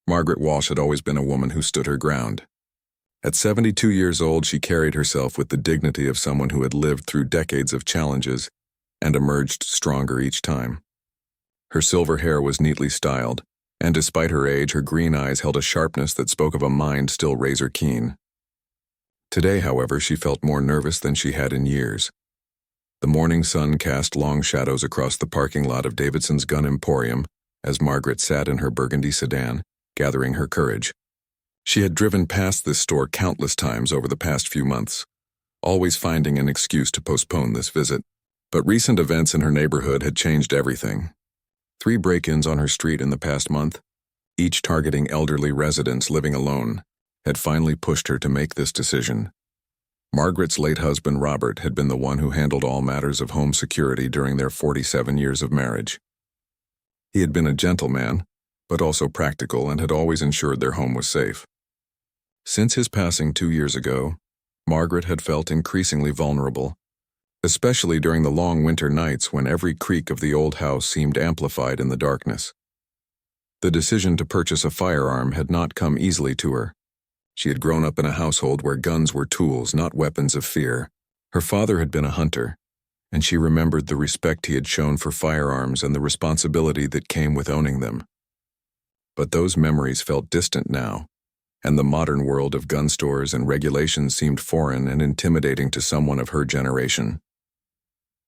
Margaret Walsh had always been a woman who stood her ground. At 72 years old, she carried herself with the dignity of someone who had lived through decades of challenges and emerged stronger each time. Her silver hair was neatly styled, and despite her age, her green eyes held a sharpness that spoke of a mind still razor-keen. Today, however, she felt more nervous than she had in years. The morning sun cast long shadows across the parking lot of Davidson's Gun Emporium as Margaret sat in her burgundy sedan, gathering her courage. She had driven past this store countless times over the past few months, always finding an excuse to postpone this visit. But recent events in her neighborhood had changed everything. 3 break-ins on her street in the past month, each targeting elderly residents living alone, had finally pushed her to make this decision. Margaret's late husband, Robert, had been the one who handled all matters of home security during their 47 years of marriage. He had been a gentleman, but also practical, and had always ensured their home was safe. Since his passing 2 years ago, Margaret had felt increasingly vulnerable, especially during the long winter nights when every creak of the old house seemed amplified in the darkness. The decision to purchase a firearm had not come easily to her. She had grown up in a household where guns were tools, not weapons of fear. Her father had been a hunter, and she remembered the respect he had shown for firearms and the responsibility that came with owning them. But those memories felt distant now, and the modern world of gun stores and regulations seemed foreign and intimidating to someone of her generation.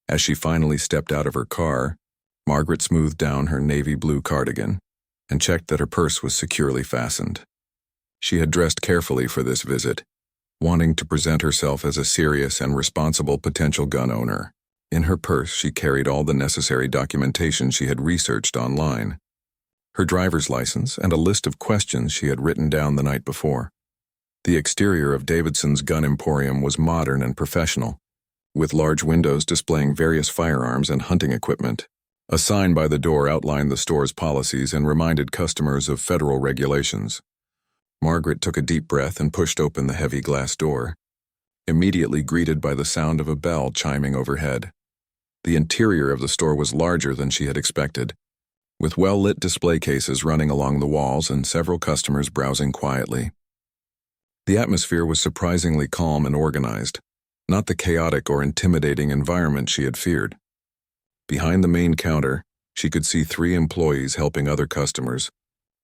As she finally stepped out of her car, Margaret smoothed down her navy blue cardigan and checked that her purse was securely fastened. She had dressed carefully for this visit, wanting to present herself as a serious and responsible potential gun owner. In her purse, she carried all the necessary documentation she had researched online: her driver's license and a list of questions she had written down the night before. The exterior of Davidson's Gun Emporium was modern and professional, with large windows displaying various firearms and hunting equipment. A sign by the door outlined the store's policies and reminded customers of federal regulations. Margaret took a deep breath and pushed open the heavy glass door, immediately greeted by the sound of a bell chiming overhead. The interior of the store was larger than she had expected, with well-lit display cases running along the walls and several customers browsing quietly. The atmosphere was surprisingly calm and organized, not the chaotic or intimidating environment she had feared. Behind the main counter, she could see 3 employees helping other customers,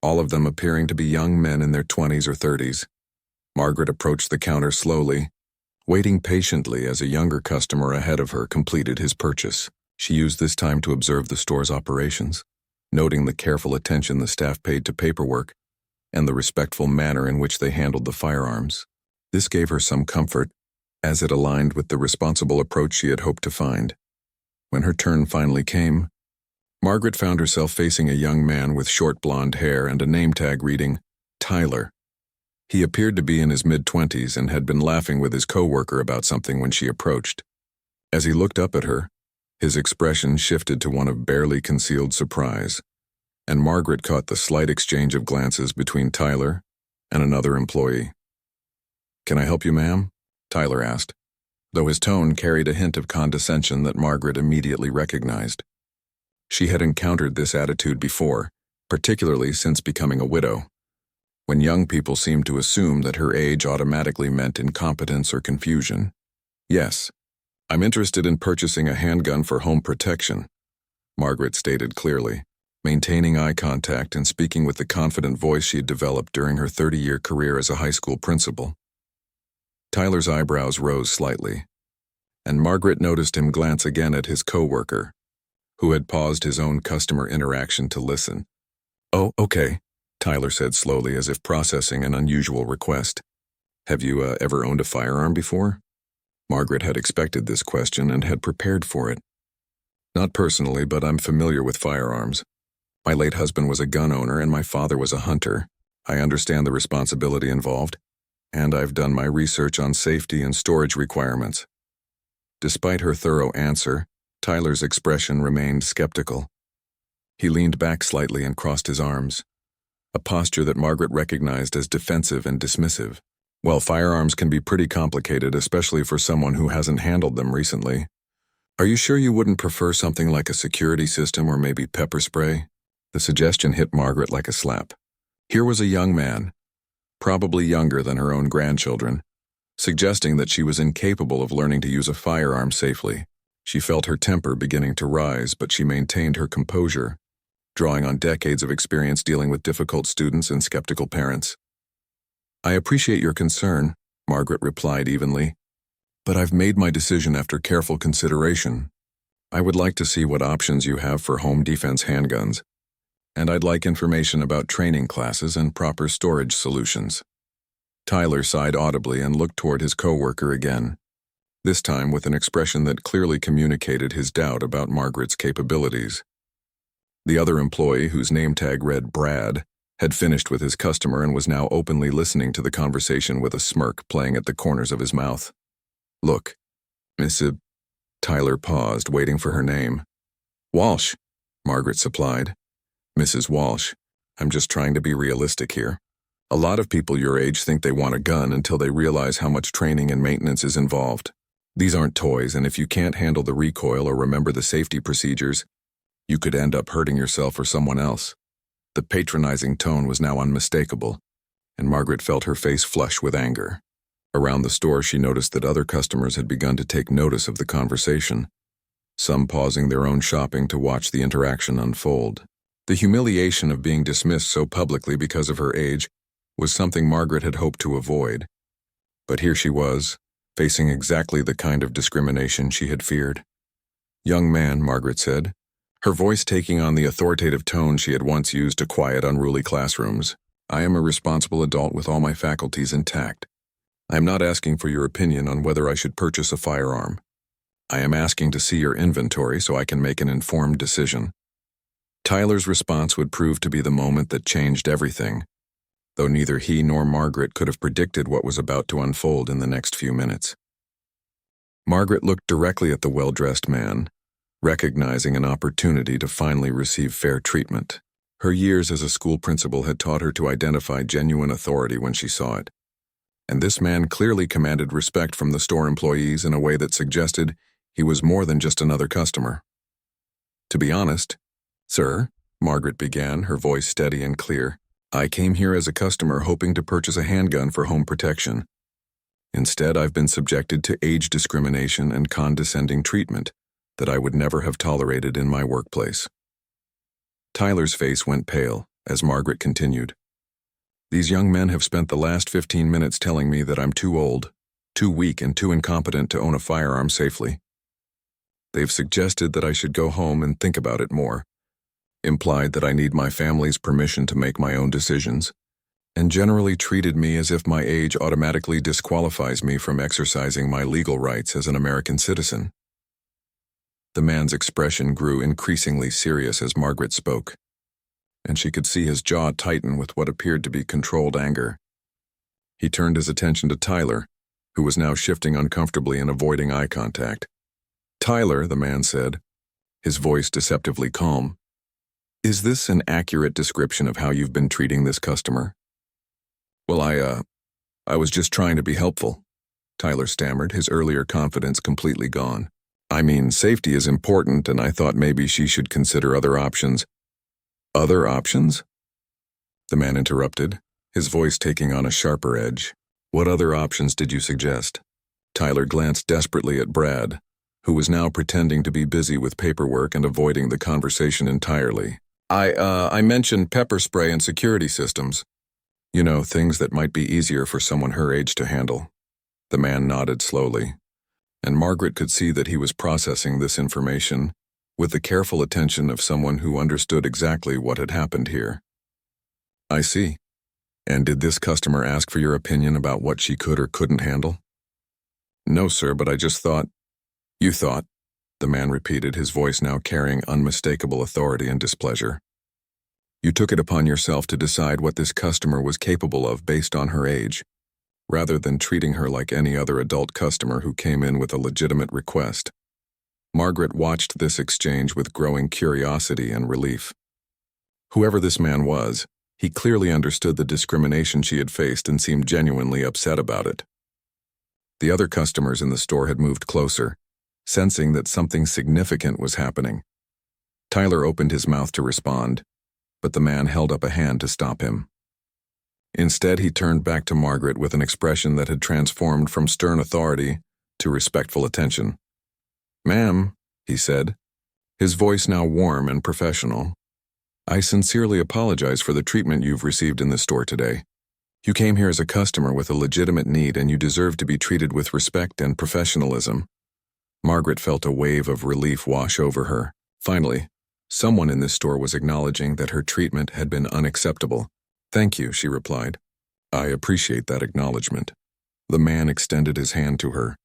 all of them appearing to be young men in their 20s or 30s. Margaret approached the counter slowly, waiting patiently as a younger customer ahead of her completed his purchase. She used this time to observe the store's operations, noting the careful attention the staff paid to paperwork and the respectful manner in which they handled the firearms. This gave her some comfort, as it aligned with the responsible approach she had hoped to find. When her turn finally came, Margaret found herself facing a young man with short blonde hair and a name tag reading, Tyler. He appeared to be in his mid-20s and had been laughing with his co-worker about something when she approached. As he looked up at her, his expression shifted to one of barely concealed surprise, and Margaret caught the slight exchange of glances between Tyler and another employee. "Can I help you, ma'am?" Tyler asked, though his tone carried a hint of condescension that Margaret immediately recognized. She had encountered this attitude before, particularly since becoming a widow, when young people seemed to assume that her age automatically meant incompetence or confusion. "Yes, I'm interested in purchasing a handgun for home protection," Margaret stated clearly, maintaining eye contact and speaking with the confident voice she had developed during her 30-year career as a high school principal. Tyler's eyebrows rose slightly, and Margaret noticed him glance again at his co-worker, who had paused his own customer interaction to listen. "Oh, okay," Tyler said slowly, as if processing an unusual request. "Have you ever owned a firearm before?" Margaret had expected this question and had prepared for it. "Not personally, but I'm familiar with firearms. My late husband was a gun owner and my father was a hunter. I understand the responsibility involved, and I've done my research on safety and storage requirements." Despite her thorough answer, Tyler's expression remained skeptical. He leaned back slightly and crossed his arms, a posture that Margaret recognized as defensive and dismissive. "Well, firearms can be pretty complicated, especially for someone who hasn't handled them recently. Are you sure you wouldn't prefer something like a security system or maybe pepper spray?" The suggestion hit Margaret like a slap. Here was a young man, probably younger than her own grandchildren, suggesting that she was incapable of learning to use a firearm safely. She felt her temper beginning to rise, but she maintained her composure, drawing on decades of experience dealing with difficult students and skeptical parents. "I appreciate your concern," Margaret replied evenly, "but I've made my decision after careful consideration. I would like to see what options you have for home defense handguns, and I'd like information about training classes and proper storage solutions." Tyler sighed audibly and looked toward his coworker again, this time with an expression that clearly communicated his doubt about Margaret's capabilities. The other employee, whose name tag read Brad, had finished with his customer and was now openly listening to the conversation with a smirk playing at the corners of his mouth. "Look, Mrs. Tyler paused, waiting for her name. "Walsh," Margaret supplied. "Mrs. Walsh, I'm just trying to be realistic here. A lot of people your age think they want a gun until they realize how much training and maintenance is involved. These aren't toys, and if you can't handle the recoil or remember the safety procedures, you could end up hurting yourself or someone else." The patronizing tone was now unmistakable, and Margaret felt her face flush with anger. Around the store, she noticed that other customers had begun to take notice of the conversation, some pausing their own shopping to watch the interaction unfold. The humiliation of being dismissed so publicly because of her age was something Margaret had hoped to avoid. But here she was, facing exactly the kind of discrimination she had feared. "Young man," Margaret said, her voice taking on the authoritative tone she had once used to quiet unruly classrooms, "I am a responsible adult with all my faculties intact. I am not asking for your opinion on whether I should purchase a firearm. I am asking to see your inventory so I can make an informed decision." Tyler's response would prove to be the moment that changed everything, though neither he nor Margaret could have predicted what was about to unfold in the next few minutes. Margaret looked directly at the well-dressed man, recognizing an opportunity to finally receive fair treatment. Her years as a school principal had taught her to identify genuine authority when she saw it, and this man clearly commanded respect from the store employees in a way that suggested he was more than just another customer. "To be honest, sir," Margaret began, her voice steady and clear, "I came here as a customer hoping to purchase a handgun for home protection. Instead, I've been subjected to age discrimination and condescending treatment that I would never have tolerated in my workplace." Tyler's face went pale as Margaret continued. "These young men have spent the last 15 minutes telling me that I'm too old, too weak, and too incompetent to own a firearm safely. They've suggested that I should go home and think about it more, implied that I need my family's permission to make my own decisions, and generally treated me as if my age automatically disqualifies me from exercising my legal rights as an American citizen." The man's expression grew increasingly serious as Margaret spoke, and she could see his jaw tighten with what appeared to be controlled anger. He turned his attention to Tyler, who was now shifting uncomfortably and avoiding eye contact. "Tyler," the man said, his voice deceptively calm, "is this an accurate description of how you've been treating this customer?" "Well, I was just trying to be helpful," Tyler stammered, his earlier confidence completely gone. "I mean, safety is important, and I thought maybe she should consider other options." "Other options?" the man interrupted, his voice taking on a sharper edge. "What other options did you suggest?" Tyler glanced desperately at Brad, who was now pretending to be busy with paperwork and avoiding the conversation entirely. I mentioned pepper spray and security systems. You know, things that might be easier for someone her age to handle." The man nodded slowly, and Margaret could see that he was processing this information with the careful attention of someone who understood exactly what had happened here. "I see. And did this customer ask for your opinion about what she could or couldn't handle?" "No, sir, but I just thought—" "You thought," the man repeated, his voice now carrying unmistakable authority and displeasure. "You took it upon yourself to decide what this customer was capable of based on her age, rather than treating her like any other adult customer who came in with a legitimate request." Margaret watched this exchange with growing curiosity and relief. Whoever this man was, he clearly understood the discrimination she had faced and seemed genuinely upset about it. The other customers in the store had moved closer, sensing that something significant was happening. Tyler opened his mouth to respond, but the man held up a hand to stop him. Instead, he turned back to Margaret with an expression that had transformed from stern authority to respectful attention. "Ma'am," he said, his voice now warm and professional, "I sincerely apologize for the treatment you've received in this store today. You came here as a customer with a legitimate need, and you deserve to be treated with respect and professionalism." Margaret felt a wave of relief wash over her. Finally, someone in this store was acknowledging that her treatment had been unacceptable. "Thank you," she replied. "I appreciate that acknowledgement." The man extended his hand to her.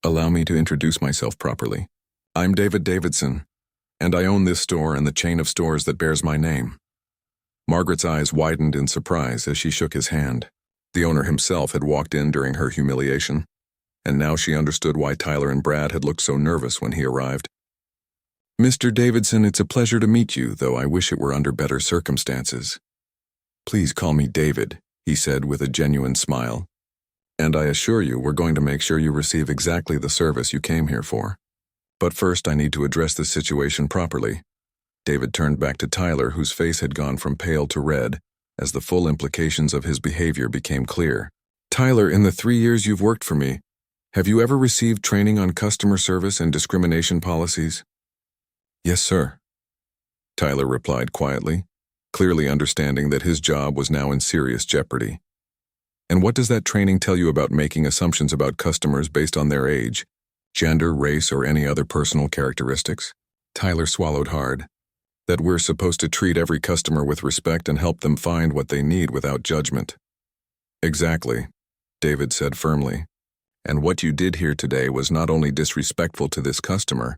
"Allow me to introduce myself properly. I'm David Davidson, and I own this store and the chain of stores that bears my name." Margaret's eyes widened in surprise as she shook his hand. The owner himself had walked in during her humiliation, and now she understood why Tyler and Brad had looked so nervous when he arrived. "Mr. Davidson, it's a pleasure to meet you, though I wish it were under better circumstances." "Please call me David," he said with a genuine smile. "And I assure you we're going to make sure you receive exactly the service you came here for. But first I need to address this situation properly." David turned back to Tyler, whose face had gone from pale to red as the full implications of his behavior became clear. "Tyler, in the 3 years you've worked for me, have you ever received training on customer service and discrimination policies?" "Yes, sir," Tyler replied quietly, clearly understanding that his job was now in serious jeopardy. "And what does that training tell you about making assumptions about customers based on their age, gender, race, or any other personal characteristics?" Tyler swallowed hard. "That we're supposed to treat every customer with respect and help them find what they need without judgment." "Exactly," David said firmly. "And what you did here today was not only disrespectful to this customer,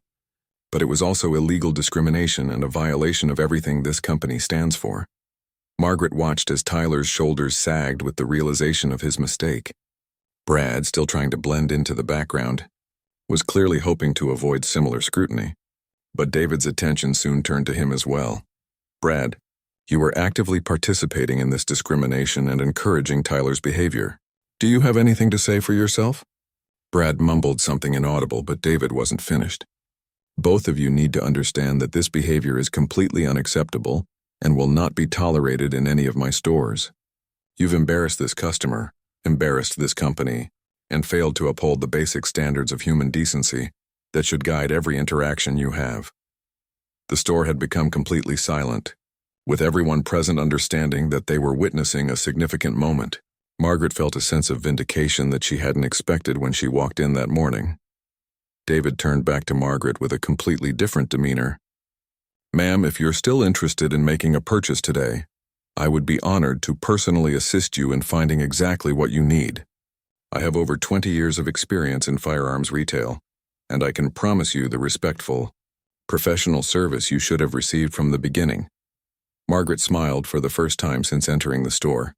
but it was also illegal discrimination and a violation of everything this company stands for." Margaret watched as Tyler's shoulders sagged with the realization of his mistake. Brad, still trying to blend into the background, was clearly hoping to avoid similar scrutiny. But David's attention soon turned to him as well. "Brad, you were actively participating in this discrimination and encouraging Tyler's behavior. Do you have anything to say for yourself?" Brad mumbled something inaudible, but David wasn't finished. "Both of you need to understand that this behavior is completely unacceptable and will not be tolerated in any of my stores. You've embarrassed this customer, embarrassed this company, and failed to uphold the basic standards of human decency that should guide every interaction you have." The store had become completely silent, with everyone present understanding that they were witnessing a significant moment. Margaret felt a sense of vindication that she hadn't expected when she walked in that morning. David turned back to Margaret with a completely different demeanor. "Ma'am, if you're still interested in making a purchase today, I would be honored to personally assist you in finding exactly what you need. I have over 20 years of experience in firearms retail, and I can promise you the respectful, professional service you should have received from the beginning." Margaret smiled for the first time since entering the store.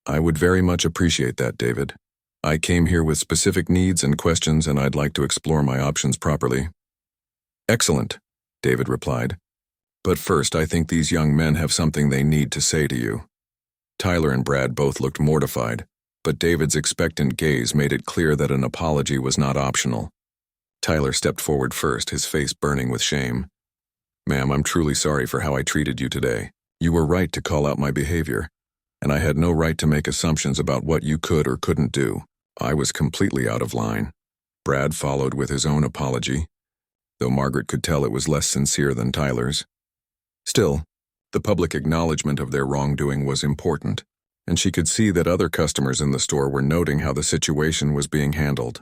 "I would very much appreciate that, David. I came here with specific needs and questions, and I'd like to explore my options properly." "Excellent," David replied. "But first, I think these young men have something they need to say to you." Tyler and Brad both looked mortified, but David's expectant gaze made it clear that an apology was not optional. Tyler stepped forward first, his face burning with shame. "Ma'am, I'm truly sorry for how I treated you today. You were right to call out my behavior, and I had no right to make assumptions about what you could or couldn't do. I was completely out of line." Brad followed with his own apology, though Margaret could tell it was less sincere than Tyler's. Still, the public acknowledgement of their wrongdoing was important, and she could see that other customers in the store were noting how the situation was being handled.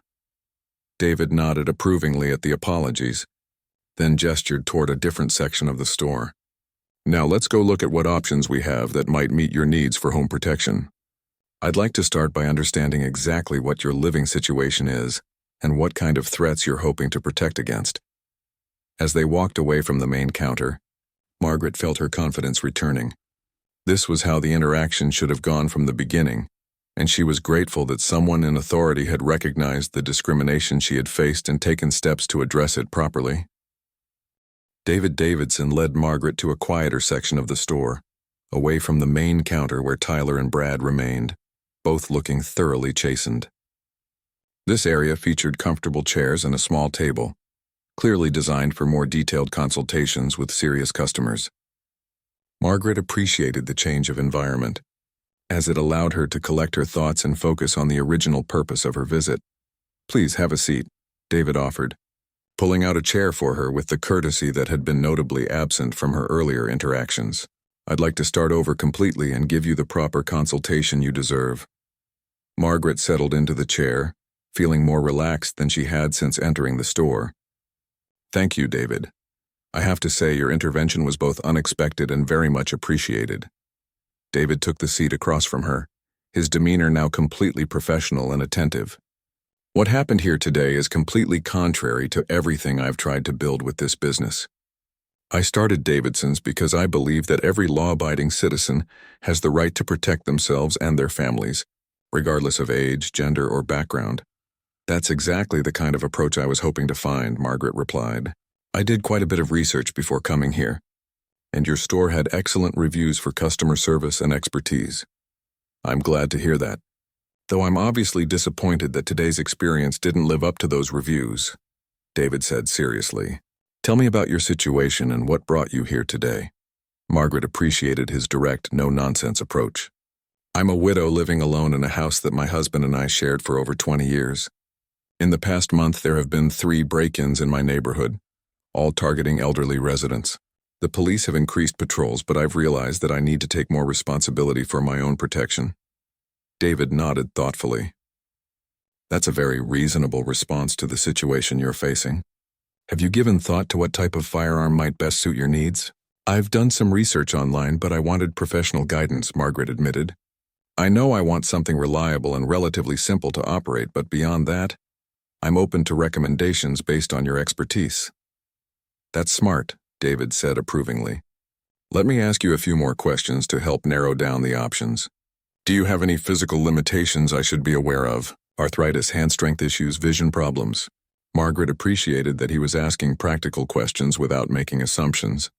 David nodded approvingly at the apologies, then gestured toward a different section of the store. "Now let's go look at what options we have that might meet your needs for home protection. I'd like to start by understanding exactly what your living situation is and what kind of threats you're hoping to protect against." As they walked away from the main counter, Margaret felt her confidence returning. This was how the interaction should have gone from the beginning, and she was grateful that someone in authority had recognized the discrimination she had faced and taken steps to address it properly. David Davidson led Margaret to a quieter section of the store, away from the main counter where Tyler and Brad remained, both looking thoroughly chastened. This area featured comfortable chairs and a small table, clearly designed for more detailed consultations with serious customers. Margaret appreciated the change of environment, as it allowed her to collect her thoughts and focus on the original purpose of her visit. "Please have a seat," David offered, pulling out a chair for her with the courtesy that had been notably absent from her earlier interactions. "I'd like to start over completely and give you the proper consultation you deserve." Margaret settled into the chair, feeling more relaxed than she had since entering the store. "Thank you, David. I have to say your intervention was both unexpected and very much appreciated." David took the seat across from her, his demeanor now completely professional and attentive. "What happened here today is completely contrary to everything I've tried to build with this business. I started Davidson's because I believe that every law-abiding citizen has the right to protect themselves and their families, regardless of age, gender, or background." "That's exactly the kind of approach I was hoping to find," Margaret replied. "I did quite a bit of research before coming here, and your store had excellent reviews for customer service and expertise." "I'm glad to hear that, though I'm obviously disappointed that today's experience didn't live up to those reviews," David said seriously. "Tell me about your situation and what brought you here today." Margaret appreciated his direct, no-nonsense approach. "I'm a widow living alone in a house that my husband and I shared for over 20 years. In the past month, there have been 3 break-ins in my neighborhood, all targeting elderly residents. The police have increased patrols, but I've realized that I need to take more responsibility for my own protection." David nodded thoughtfully. "That's a very reasonable response to the situation you're facing. Have you given thought to what type of firearm might best suit your needs?" "I've done some research online, but I wanted professional guidance," Margaret admitted. "I know I want something reliable and relatively simple to operate, but beyond that, I'm open to recommendations based on your expertise." "That's smart," David said approvingly. "Let me ask you a few more questions to help narrow down the options. Do you have any physical limitations I should be aware of? Arthritis, hand strength issues, vision problems?" Margaret appreciated that he was asking practical questions without making assumptions.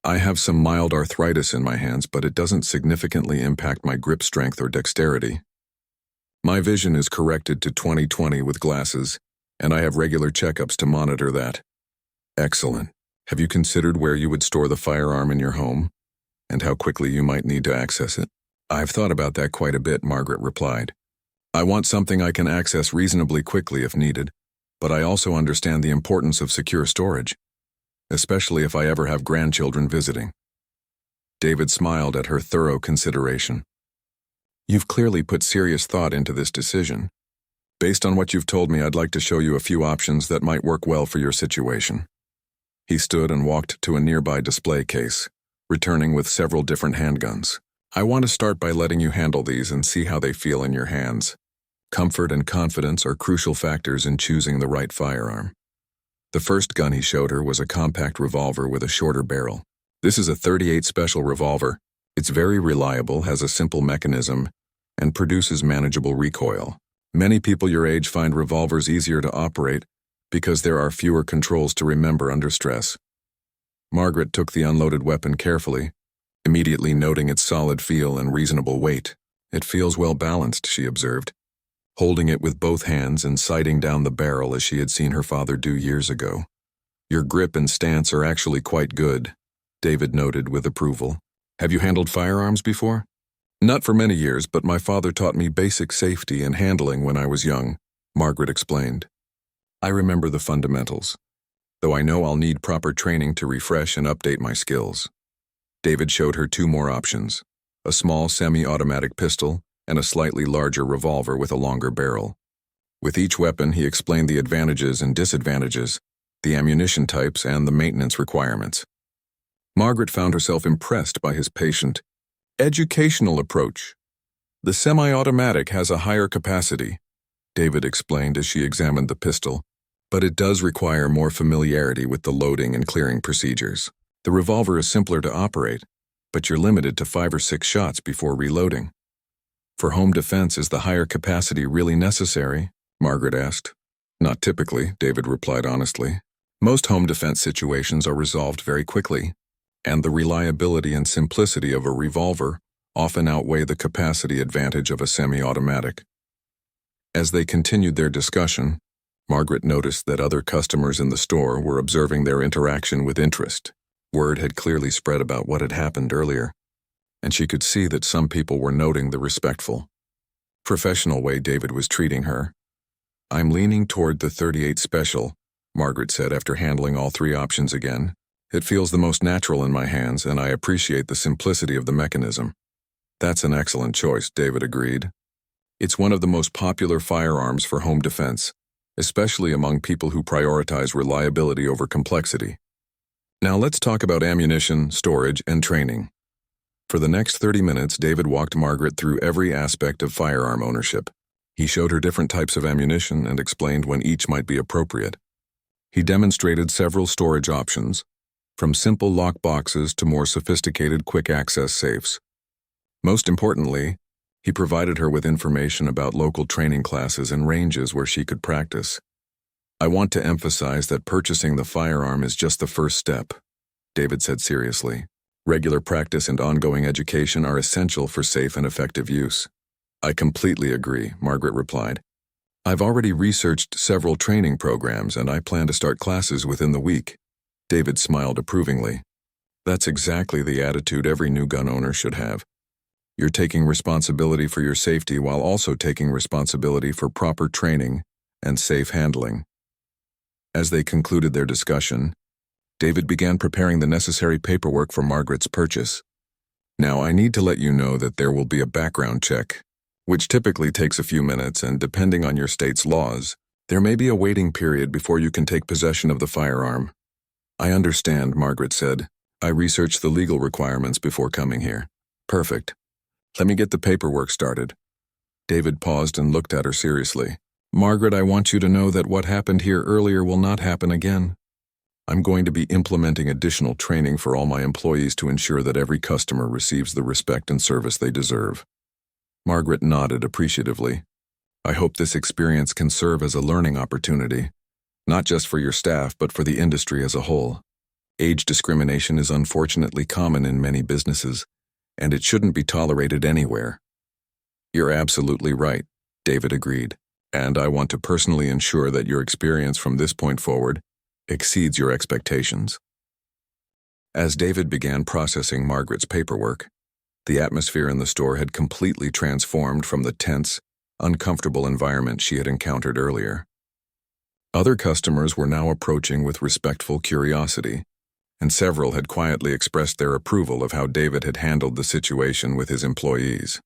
"I have some mild arthritis in my hands, but it doesn't significantly impact my grip strength or dexterity. My vision is corrected to 20/20 with glasses, and I have regular checkups to monitor that." "Excellent. Have you considered where you would store the firearm in your home, and how quickly you might need to access it?" "I've thought about that quite a bit," Margaret replied. "I want something I can access reasonably quickly if needed, but I also understand the importance of secure storage, especially if I ever have grandchildren visiting." David smiled at her thorough consideration. "You've clearly put serious thought into this decision. Based on what you've told me, I'd like to show you a few options that might work well for your situation." He stood and walked to a nearby display case, returning with several different handguns. "I want to start by letting you handle these and see how they feel in your hands. Comfort and confidence are crucial factors in choosing the right firearm." The first gun he showed her was a compact revolver with a shorter barrel. "This is a .38 Special revolver. It's very reliable, has a simple mechanism, and produces manageable recoil. Many people your age find revolvers easier to operate because there are fewer controls to remember under stress." Margaret took the unloaded weapon carefully, immediately noting its solid feel and reasonable weight. "It feels well balanced," she observed, holding it with both hands and sighting down the barrel as she had seen her father do years ago. "Your grip and stance are actually quite good," David noted with approval. "Have you handled firearms before?" "Not for many years, but my father taught me basic safety and handling when I was young," Margaret explained. "I remember the fundamentals, though I know I'll need proper training to refresh and update my skills." David showed her 2 more options, a small semi-automatic pistol and a slightly larger revolver with a longer barrel. With each weapon, he explained the advantages and disadvantages, the ammunition types, and the maintenance requirements. Margaret found herself impressed by his patient, educational approach. "The semi-automatic has a higher capacity," David explained as she examined the pistol, "but it does require more familiarity with the loading and clearing procedures. The revolver is simpler to operate, but you're limited to 5 or 6 shots before reloading." "For home defense, is the higher capacity really necessary?" Margaret asked. "Not typically," David replied honestly. "Most home defense situations are resolved very quickly, and the reliability and simplicity of a revolver often outweigh the capacity advantage of a semi-automatic." As they continued their discussion, Margaret noticed that other customers in the store were observing their interaction with interest. Word had clearly spread about what had happened earlier. and she could see that some people were noting the respectful, professional way David was treating her. "I'm leaning toward the 38 special," Margaret said after handling all three options again. "It feels the most natural in my hands, and I appreciate the simplicity of the mechanism." "That's an excellent choice," David agreed. "It's one of the most popular firearms for home defense, especially among people who prioritize reliability over complexity. Now let's talk about ammunition, storage, and training." For the next 30 minutes, David walked Margaret through every aspect of firearm ownership. He showed her different types of ammunition and explained when each might be appropriate. He demonstrated several storage options, from simple lock boxes to more sophisticated quick-access safes. Most importantly, he provided her with information about local training classes and ranges where she could practice. "I want to emphasize that purchasing the firearm is just the first step," David said seriously. "Regular practice and ongoing education are essential for safe and effective use." "I completely agree," Margaret replied. "I've already researched several training programs and I plan to start classes within the week." David smiled approvingly. "That's exactly the attitude every new gun owner should have. You're taking responsibility for your safety while also taking responsibility for proper training and safe handling." As they concluded their discussion, David began preparing the necessary paperwork for Margaret's purchase. "Now, I need to let you know that there will be a background check, which typically takes a few minutes, and depending on your state's laws, there may be a waiting period before you can take possession of the firearm." "I understand," Margaret said. "I researched the legal requirements before coming here." "Perfect. Let me get the paperwork started." David paused and looked at her seriously. "Margaret, I want you to know that what happened here earlier will not happen again. I'm going to be implementing additional training for all my employees to ensure that every customer receives the respect and service they deserve." Margaret nodded appreciatively. "I hope this experience can serve as a learning opportunity, not just for your staff but for the industry as a whole. Age discrimination is unfortunately common in many businesses, and it shouldn't be tolerated anywhere." "You're absolutely right," David agreed, "and I want to personally ensure that your experience from this point forward exceeds your expectations." As David began processing Margaret's paperwork, the atmosphere in the store had completely transformed from the tense, uncomfortable environment she had encountered earlier. Other customers were now approaching with respectful curiosity, and several had quietly expressed their approval of how David had handled the situation with his employees.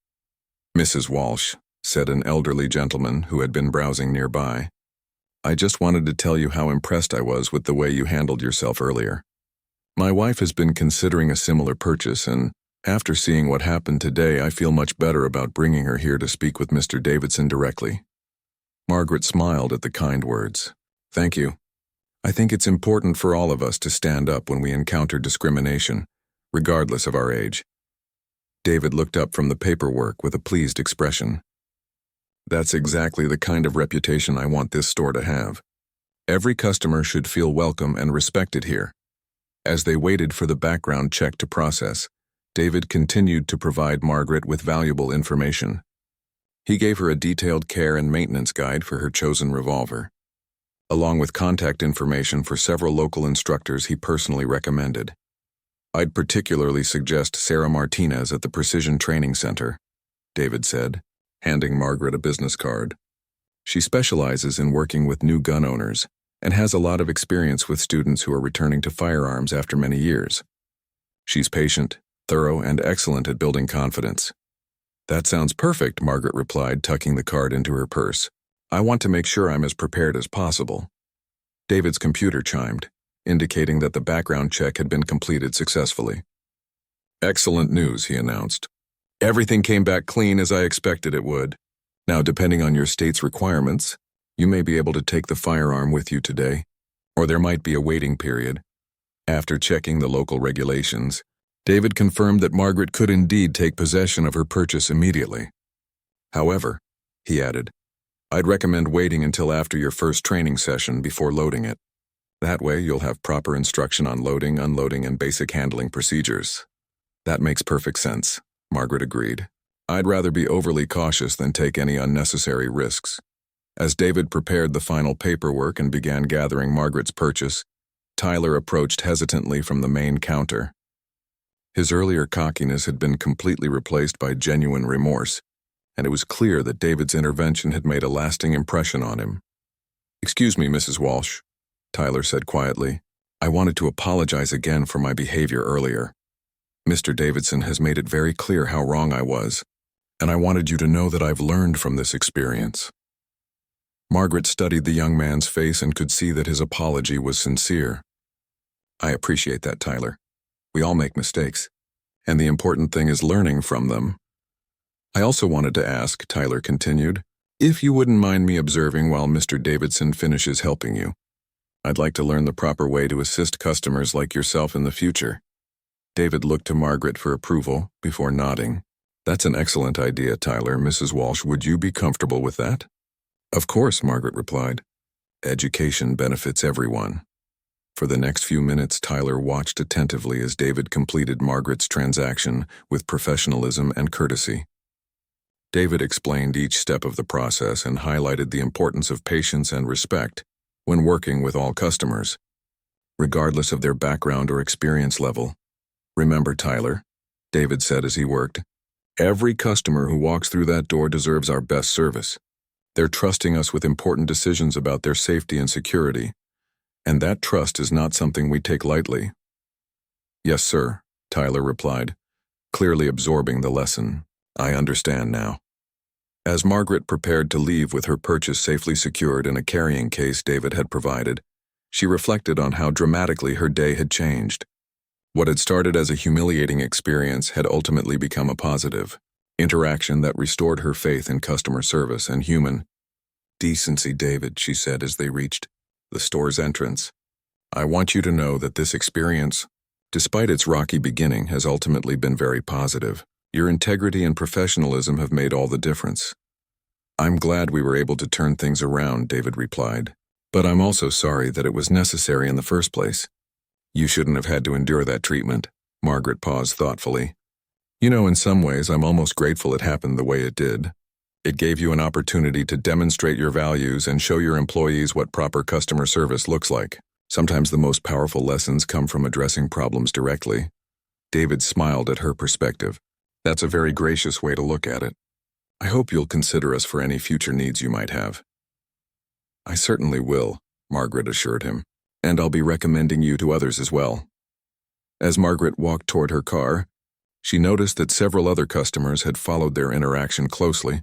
"Mrs. Walsh," said an elderly gentleman who had been browsing nearby, "I just wanted to tell you how impressed I was with the way you handled yourself earlier. My wife has been considering a similar purchase, and after seeing what happened today, I feel much better about bringing her here to speak with Mr. Davidson directly." Margaret smiled at the kind words. "Thank you. I think it's important for all of us to stand up when we encounter discrimination, regardless of our age." David looked up from the paperwork with a pleased expression. "That's exactly the kind of reputation I want this store to have. Every customer should feel welcome and respected here." As they waited for the background check to process, David continued to provide Margaret with valuable information. He gave her a detailed care and maintenance guide for her chosen revolver, along with contact information for several local instructors he personally recommended. "I'd particularly suggest Sarah Martinez at the Precision Training Center," David said, handing Margaret a business card. "She specializes in working with new gun owners and has a lot of experience with students who are returning to firearms after many years. She's patient, thorough, and excellent at building confidence." "That sounds perfect," Margaret replied, tucking the card into her purse. "I want to make sure I'm as prepared as possible." David's computer chimed, indicating that the background check had been completed successfully. "Excellent news," he announced. "Everything came back clean as I expected it would. Now, depending on your state's requirements, you may be able to take the firearm with you today, or there might be a waiting period." After checking the local regulations, David confirmed that Margaret could indeed take possession of her purchase immediately. "However," he added, "I'd recommend waiting until after your first training session before loading it. That way you'll have proper instruction on loading, unloading, and basic handling procedures." "That makes perfect sense," Margaret agreed. "I'd rather be overly cautious than take any unnecessary risks." As David prepared the final paperwork and began gathering Margaret's purchase, Tyler approached hesitantly from the main counter. His earlier cockiness had been completely replaced by genuine remorse, and it was clear that David's intervention had made a lasting impression on him. "Excuse me, Mrs. Walsh," Tyler said quietly. "I wanted to apologize again for my behavior earlier. Mr. Davidson has made it very clear how wrong I was, and I wanted you to know that I've learned from this experience." Margaret studied the young man's face and could see that his apology was sincere. "I appreciate that, Tyler. We all make mistakes, and the important thing is learning from them. I also wanted to ask," Tyler continued, "if you wouldn't mind me observing while Mr. Davidson finishes helping you. I'd like to learn the proper way to assist customers like yourself in the future." David looked to Margaret for approval before nodding. "That's an excellent idea, Tyler. Mrs. Walsh, would you be comfortable with that?" "Of course," Margaret replied. "Education benefits everyone." For the next few minutes, Tyler watched attentively as David completed Margaret's transaction with professionalism and courtesy. David explained each step of the process and highlighted the importance of patience and respect when working with all customers, regardless of their background or experience level. "Remember, Tyler," David said as he worked, "every customer who walks through that door deserves our best service. They're trusting us with important decisions about their safety and security, and that trust is not something we take lightly." "Yes, sir," Tyler replied, clearly absorbing the lesson. "I understand now." As Margaret prepared to leave with her purchase safely secured in a carrying case David had provided, she reflected on how dramatically her day had changed. What had started as a humiliating experience had ultimately become a positive interaction that restored her faith in customer service and human decency. "David," she said as they reached the store's entrance, "I want you to know that this experience, despite its rocky beginning, has ultimately been very positive. Your integrity and professionalism have made all the difference." "I'm glad we were able to turn things around," David replied, "but I'm also sorry that it was necessary in the first place." "You shouldn't have had to endure that treatment." Margaret paused thoughtfully. "You know, in some ways, I'm almost grateful it happened the way it did. It gave you an opportunity to demonstrate your values and show your employees what proper customer service looks like. Sometimes the most powerful lessons come from addressing problems directly." David smiled at her perspective. "That's a very gracious way to look at it. I hope you'll consider us for any future needs you might have." "I certainly will," Margaret assured him, "and I'll be recommending you to others as well." As Margaret walked toward her car, she noticed that several other customers had followed their interaction closely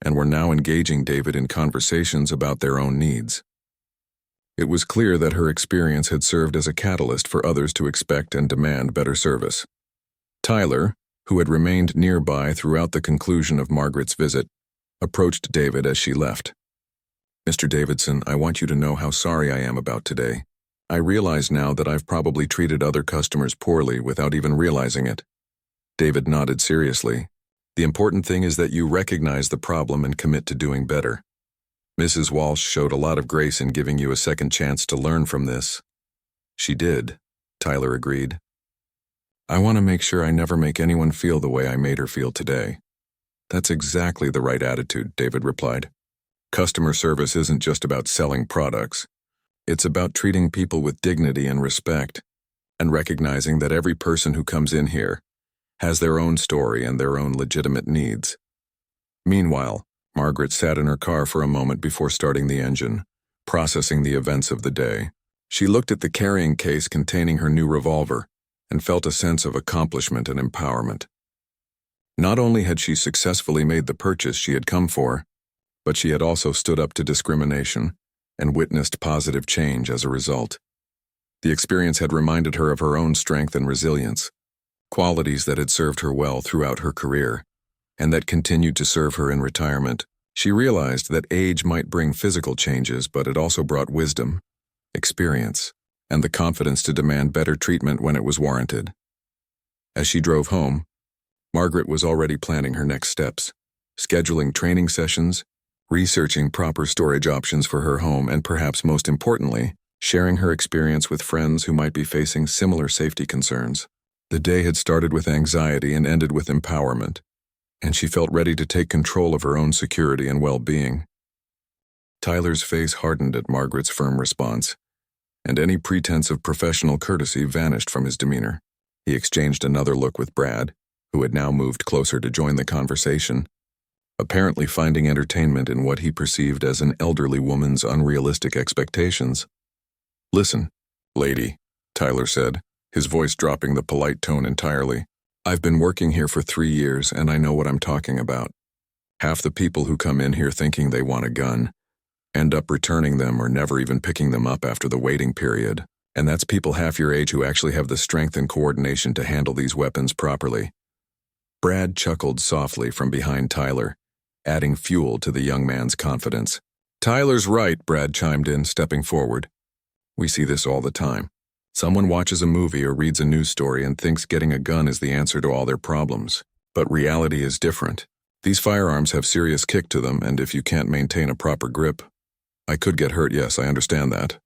and were now engaging David in conversations about their own needs. It was clear that her experience had served as a catalyst for others to expect and demand better service. Tyler, who had remained nearby throughout the conclusion of Margaret's visit, approached David as she left. "Mr. Davidson, I want you to know how sorry I am about today. I realize now that I've probably treated other customers poorly without even realizing it." David nodded seriously. "The important thing is that you recognize the problem and commit to doing better. Mrs. Walsh showed a lot of grace in giving you a second chance to learn from this." "She did," Tyler agreed. "I want to make sure I never make anyone feel the way I made her feel today." "That's exactly the right attitude," David replied. "Customer service isn't just about selling products. It's about treating people with dignity and respect, and recognizing that every person who comes in here has their own story and their own legitimate needs." Meanwhile, Margaret sat in her car for a moment before starting the engine, processing the events of the day. She looked at the carrying case containing her new revolver and felt a sense of accomplishment and empowerment. Not only had she successfully made the purchase she had come for, but she had also stood up to discrimination and witnessed positive change as a result. The experience had reminded her of her own strength and resilience, qualities that had served her well throughout her career, and that continued to serve her in retirement. She realized that age might bring physical changes, but it also brought wisdom, experience, and the confidence to demand better treatment when it was warranted. As she drove home, Margaret was already planning her next steps, scheduling training sessions, researching proper storage options for her home, and perhaps most importantly, sharing her experience with friends who might be facing similar safety concerns. The day had started with anxiety and ended with empowerment, and she felt ready to take control of her own security and well-being. Tyler's face hardened at Margaret's firm response, and any pretense of professional courtesy vanished from his demeanor. He exchanged another look with Brad, who had now moved closer to join the conversation, apparently finding entertainment in what he perceived as an elderly woman's unrealistic expectations. "Listen, lady," Tyler said, his voice dropping the polite tone entirely. "I've been working here for 3 years, and I know what I'm talking about. Half the people who come in here thinking they want a gun end up returning them or never even picking them up after the waiting period. And that's people half your age who actually have the strength and coordination to handle these weapons properly." Brad chuckled softly from behind Tyler, adding fuel to the young man's confidence. "Tyler's right," Brad chimed in, stepping forward. "We see this all the time. Someone watches a movie or reads a news story and thinks getting a gun is the answer to all their problems. But reality is different. These firearms have serious kick to them, and if you can't maintain a proper grip—" "I could get hurt, yes, I understand that,"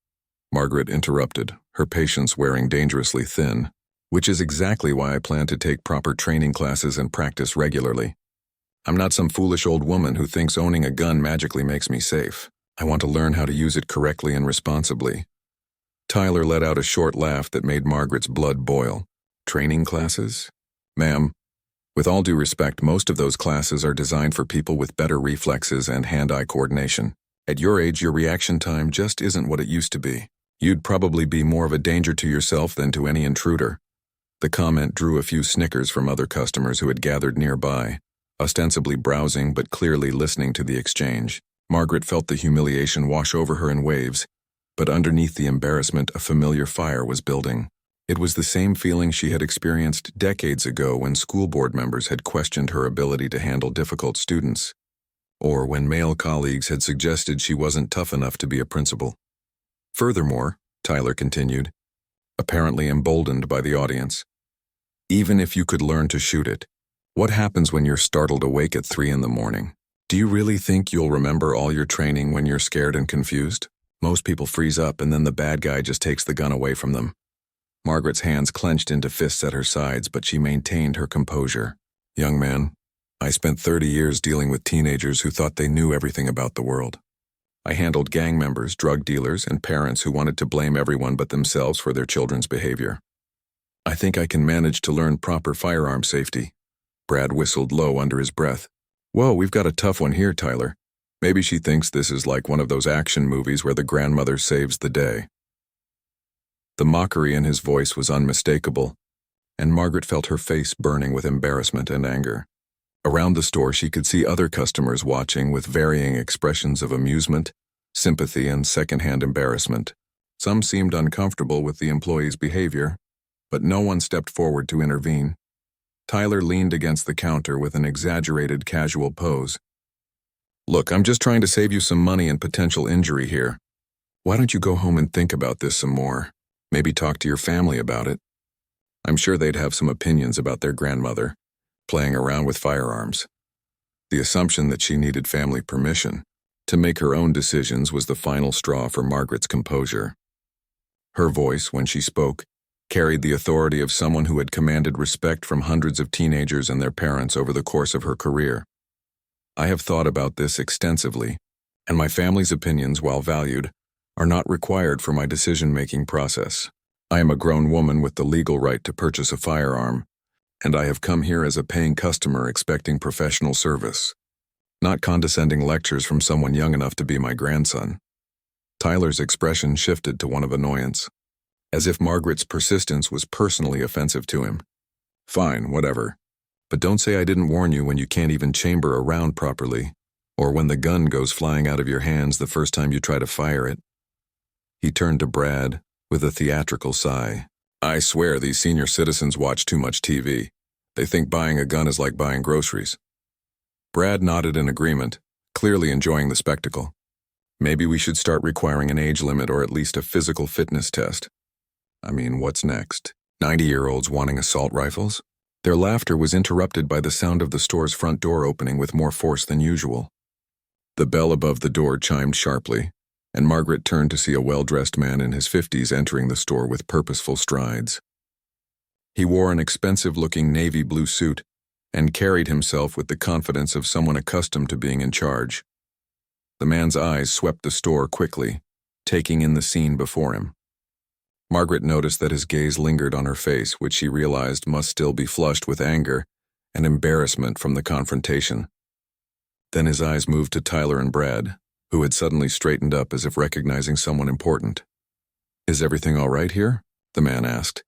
Margaret interrupted, her patience wearing dangerously thin, "which is exactly why I plan to take proper training classes and practice regularly. I'm not some foolish old woman who thinks owning a gun magically makes me safe. I want to learn how to use it correctly and responsibly." Tyler let out a short laugh that made Margaret's blood boil. "Training classes? Ma'am, with all due respect, most of those classes are designed for people with better reflexes and hand-eye coordination. At your age, your reaction time just isn't what it used to be. You'd probably be more of a danger to yourself than to any intruder." The comment drew a few snickers from other customers who had gathered nearby, ostensibly browsing but clearly listening to the exchange. Margaret felt the humiliation wash over her in waves, but underneath the embarrassment a familiar fire was building. It was the same feeling she had experienced decades ago when school board members had questioned her ability to handle difficult students, or when male colleagues had suggested she wasn't tough enough to be a principal. "Furthermore," Tyler continued, apparently emboldened by the audience, "even if you could learn to shoot it, what happens when you're startled awake at 3 in the morning? Do you really think you'll remember all your training when you're scared and confused? Most people freeze up and then the bad guy just takes the gun away from them." Margaret's hands clenched into fists at her sides, but she maintained her composure. "Young man, I spent 30 years dealing with teenagers who thought they knew everything about the world. I handled gang members, drug dealers, and parents who wanted to blame everyone but themselves for their children's behavior. I think I can manage to learn proper firearm safety." Brad whistled low under his breath. "Whoa, we've got a tough one here, Tyler. Maybe she thinks this is like one of those action movies where the grandmother saves the day." The mockery in his voice was unmistakable, and Margaret felt her face burning with embarrassment and anger. Around the store, she could see other customers watching with varying expressions of amusement, sympathy, and secondhand embarrassment. Some seemed uncomfortable with the employee's behavior, but no one stepped forward to intervene. Tyler leaned against the counter with an exaggerated casual pose. "Look, I'm just trying to save you some money and potential injury here. Why don't you go home and think about this some more? Maybe talk to your family about it. I'm sure they'd have some opinions about their grandmother playing around with firearms." The assumption that she needed family permission to make her own decisions was the final straw for Margaret's composure. Her voice, when she spoke, carried the authority of someone who had commanded respect from hundreds of teenagers and their parents over the course of her career. "I have thought about this extensively, and my family's opinions, while valued, are not required for my decision-making process. I am a grown woman with the legal right to purchase a firearm, and I have come here as a paying customer expecting professional service, not condescending lectures from someone young enough to be my grandson." Tyler's expression shifted to one of annoyance, as if Margaret's persistence was personally offensive to him. "Fine, whatever. But don't say I didn't warn you when you can't even chamber a round properly, or when the gun goes flying out of your hands the first time you try to fire it." He turned to Brad with a theatrical sigh. "I swear these senior citizens watch too much TV. They think buying a gun is like buying groceries." Brad nodded in agreement, clearly enjoying the spectacle. "Maybe we should start requiring an age limit or at least a physical fitness test. I mean, what's next? 90-year-olds wanting assault rifles?" Their laughter was interrupted by the sound of the store's front door opening with more force than usual. The bell above the door chimed sharply, and Margaret turned to see a well-dressed man in his 50s entering the store with purposeful strides. He wore an expensive-looking navy blue suit and carried himself with the confidence of someone accustomed to being in charge. The man's eyes swept the store quickly, taking in the scene before him. Margaret noticed that his gaze lingered on her face, which she realized must still be flushed with anger and embarrassment from the confrontation. Then his eyes moved to Tyler and Brad, who had suddenly straightened up as if recognizing someone important. "Is everything all right here?" the man asked,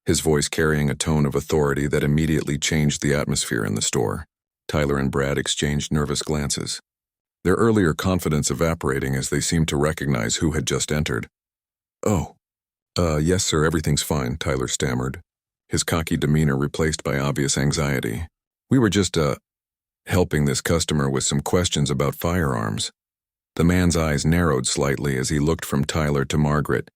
his voice carrying a tone of authority that immediately changed the atmosphere in the store. Tyler and Brad exchanged nervous glances, their earlier confidence evaporating as they seemed to recognize who had just entered. "Oh, yes sir, everything's fine," Tyler stammered, his cocky demeanor replaced by obvious anxiety. "We were just, helping this customer with some questions about firearms." The man's eyes narrowed slightly as he looked from Tyler to Margaret,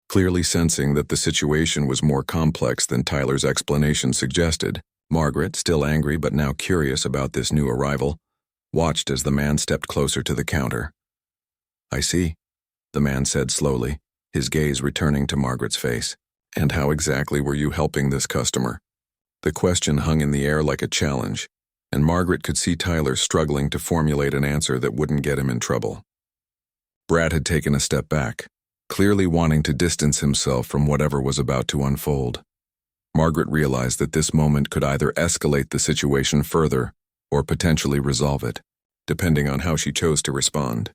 clearly sensing that the situation was more complex than Tyler's explanation suggested. Margaret, still angry but now curious about this new arrival, watched as the man stepped closer to the counter. "I see," the man said slowly, his gaze returning to Margaret's face. "And how exactly were you helping this customer?" The question hung in the air like a challenge, and Margaret could see Tyler struggling to formulate an answer that wouldn't get him in trouble. Brad had taken a step back, clearly wanting to distance himself from whatever was about to unfold. Margaret realized that this moment could either escalate the situation further or potentially resolve it, depending on how she chose to respond.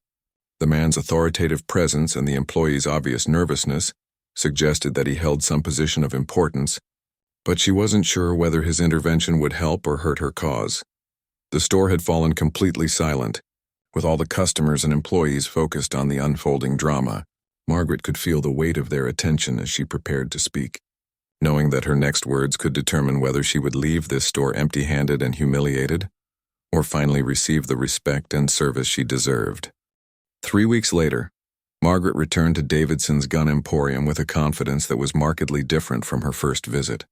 The man's authoritative presence and the employee's obvious nervousness suggested that he held some position of importance, but she wasn't sure whether his intervention would help or hurt her cause. The store had fallen completely silent, with all the customers and employees focused on the unfolding drama. Margaret could feel the weight of their attention as she prepared to speak, knowing that her next words could determine whether she would leave this store empty-handed and humiliated, or finally receive the respect and service she deserved. 3 weeks later, Margaret returned to Davidson's Gun Emporium with a confidence that was markedly different from her first visit.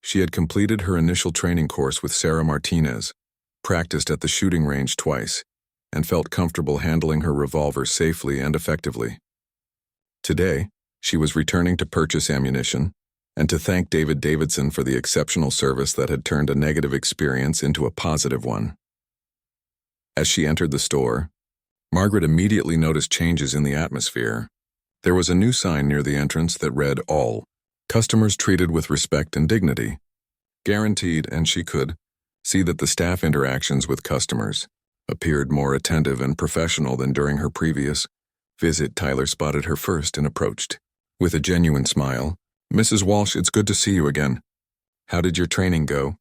She had completed her initial training course with Sarah Martinez, practiced at the shooting range twice, and felt comfortable handling her revolver safely and effectively. Today, she was returning to purchase ammunition and to thank David Davidson for the exceptional service that had turned a negative experience into a positive one. As she entered the store, Margaret immediately noticed changes in the atmosphere. There was a new sign near the entrance that read, "All customers treated with respect and dignity." Guaranteed, and she could see that the staff interactions with customers appeared more attentive and professional than during her previous visit. Tyler spotted her first and approached. With a genuine smile, "Mrs. Walsh, it's good to see you again. How did your training go?"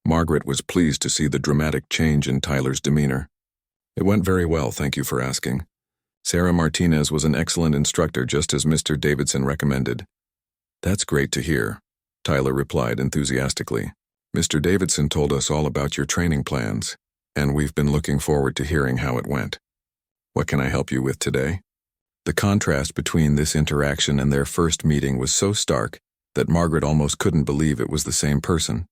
Margaret was pleased to see the dramatic change in Tyler's demeanor. "It went very well, thank you for asking. Sarah Martinez was an excellent instructor, just as Mr. Davidson recommended." "That's great to hear," Tyler replied enthusiastically. "Mr. Davidson told us all about your training plans, and we've been looking forward to hearing how it went. What can I help you with today?" The contrast between this interaction and their first meeting was so stark that Margaret almost couldn't believe it was the same person.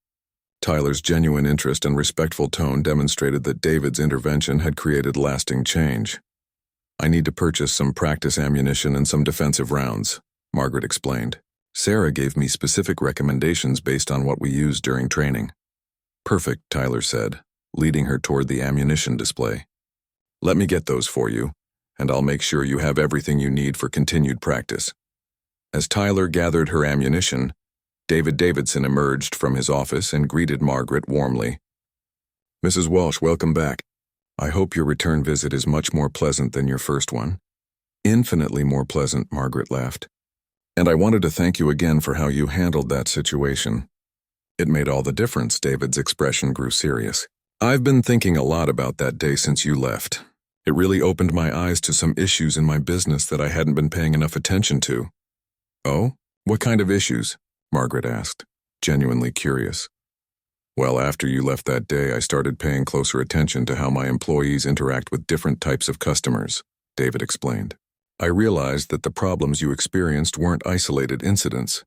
Tyler's genuine interest and respectful tone demonstrated that David's intervention had created lasting change. "I need to purchase some practice ammunition and some defensive rounds," Margaret explained. "Sarah gave me specific recommendations based on what we used during training." "Perfect," Tyler said, leading her toward the ammunition display. "Let me get those for you, and I'll make sure you have everything you need for continued practice." As Tyler gathered her ammunition, David Davidson emerged from his office and greeted Margaret warmly. "Mrs. Walsh, welcome back. I hope your return visit is much more pleasant than your first one." "Infinitely more pleasant," Margaret laughed. "And I wanted to thank you again for how you handled that situation." "It made all the difference." David's expression grew serious. "I've been thinking a lot about that day since you left. It really opened my eyes to some issues in my business that I hadn't been paying enough attention to." "Oh? What kind of issues?" Margaret asked, genuinely curious. "Well, after you left that day, I started paying closer attention to how my employees interact with different types of customers," David explained. "I realized that the problems you experienced weren't isolated incidents.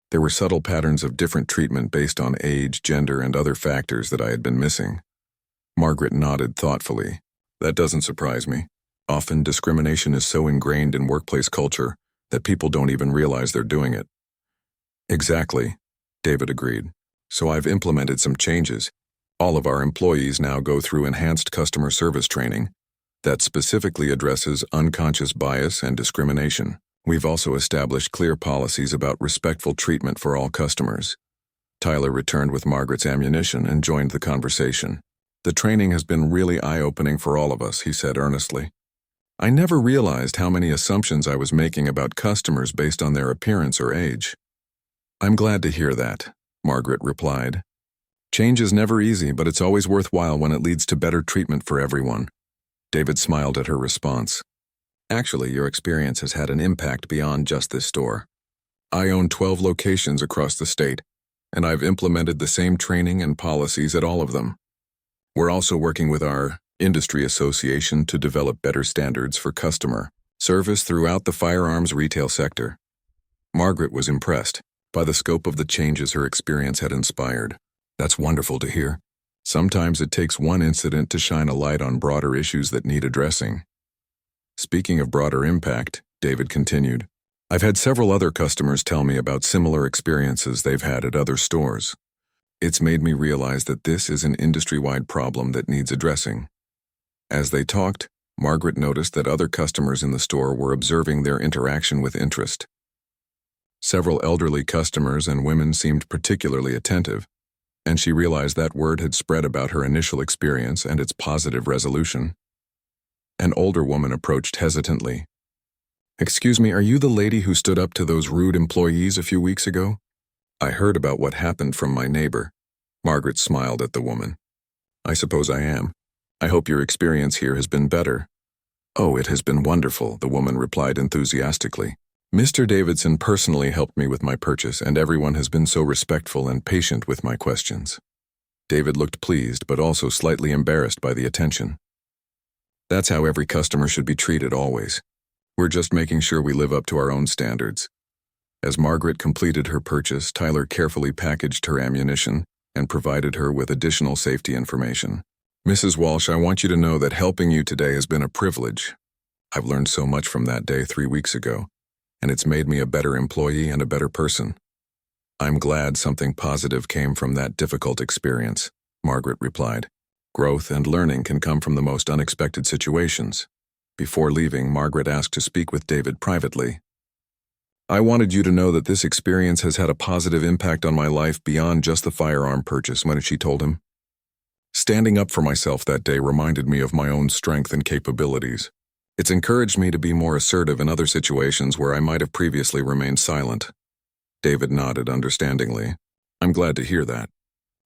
There were subtle patterns of different treatment based on age, gender, and other factors that I had been missing." Margaret nodded thoughtfully. "That doesn't surprise me. Often discrimination is so ingrained in workplace culture that people don't even realize they're doing it." "Exactly," David agreed. "So I've implemented some changes. All of our employees now go through enhanced customer service training that specifically addresses unconscious bias and discrimination. We've also established clear policies about respectful treatment for all customers. Tyler returned with Margaret's ammunition and joined the conversation. The training has been really eye-opening for all of us, he said earnestly. I never realized how many assumptions I was making about customers based on their appearance or age. I'm glad to hear that, Margaret replied. Change is never easy, but it's always worthwhile when it leads to better treatment for everyone. David smiled at her response. Actually, your experience has had an impact beyond just this store. I own 12 locations across the state, and I've implemented the same training and policies at all of them. We're also working with our industry association to develop better standards for customer service throughout the firearms retail sector. Margaret was impressed by the scope of the changes her experience had inspired. That's wonderful to hear. Sometimes it takes one incident to shine a light on broader issues that need addressing. Speaking of broader impact, David continued, I've had several other customers tell me about similar experiences they've had at other stores. It's made me realize that this is an industry-wide problem that needs addressing. As they talked, Margaret noticed that other customers in the store were observing their interaction with interest. Several elderly customers and women seemed particularly attentive, and she realized that word had spread about her initial experience and its positive resolution. An older woman approached hesitantly. Excuse me, are you the lady who stood up to those rude employees a few weeks ago? I heard about what happened from my neighbor. Margaret smiled at the woman. I suppose I am. I hope your experience here has been better. Oh, it has been wonderful, the woman replied enthusiastically. Mr. Davidson personally helped me with my purchase, and everyone has been so respectful and patient with my questions. David looked pleased, but also slightly embarrassed by the attention. That's how every customer should be treated always. We're just making sure we live up to our own standards. As Margaret completed her purchase, Tyler carefully packaged her ammunition and provided her with additional safety information. Mrs. Walsh, I want you to know that helping you today has been a privilege. I've learned so much from that day 3 weeks ago, and it's made me a better employee and a better person. I'm glad something positive came from that difficult experience, Margaret replied. Growth and learning can come from the most unexpected situations. Before leaving, Margaret asked to speak with David privately. I wanted you to know that this experience has had a positive impact on my life beyond just the firearm purchase, she told him. Standing up for myself that day reminded me of my own strength and capabilities. It's encouraged me to be more assertive in other situations where I might have previously remained silent. David nodded understandingly. I'm glad to hear that.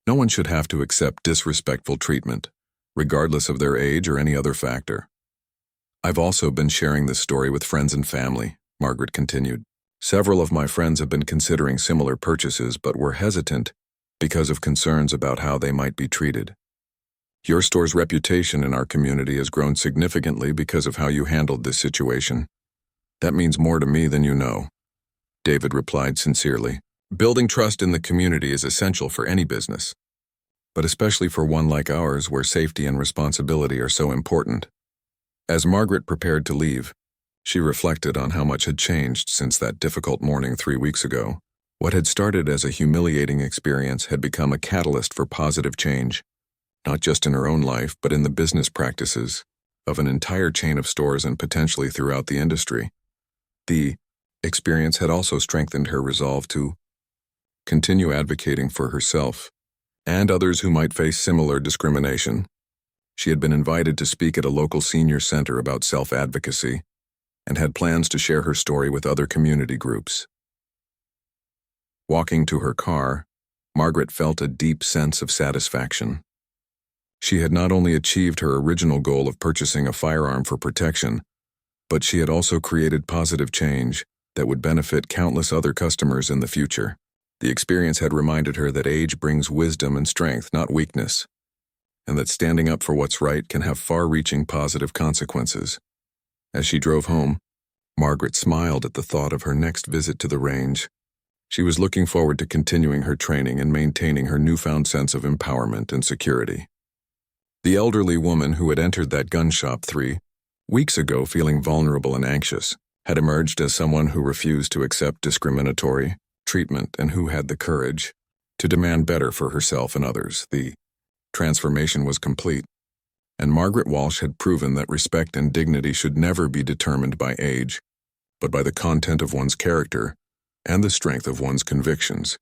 No one should have to accept disrespectful treatment, regardless of their age or any other factor. I've also been sharing this story with friends and family, Margaret continued. Several of my friends have been considering similar purchases but were hesitant because of concerns about how they might be treated. Your store's reputation in our community has grown significantly because of how you handled this situation. That means more to me than you know, David replied sincerely. Building trust in the community is essential for any business, but especially for one like ours where safety and responsibility are so important. As Margaret prepared to leave, she reflected on how much had changed since that difficult morning 3 weeks ago. What had started as a humiliating experience had become a catalyst for positive change, not just in her own life, but in the business practices of an entire chain of stores and potentially throughout the industry. The experience had also strengthened her resolve to continue advocating for herself and others who might face similar discrimination. She had been invited to speak at a local senior center about self-advocacy and had plans to share her story with other community groups. Walking to her car, Margaret felt a deep sense of satisfaction. She had not only achieved her original goal of purchasing a firearm for protection, but she had also created positive change that would benefit countless other customers in the future. The experience had reminded her that age brings wisdom and strength, not weakness, and that standing up for what's right can have far-reaching positive consequences. As she drove home, Margaret smiled at the thought of her next visit to the range. She was looking forward to continuing her training and maintaining her newfound sense of empowerment and security. The elderly woman who had entered that gun shop 3 weeks ago feeling vulnerable and anxious had emerged as someone who refused to accept discriminatory treatment and who had the courage to demand better for herself and others. The transformation was complete, and Margaret Walsh had proven that respect and dignity should never be determined by age, but by the content of one's character and the strength of one's convictions.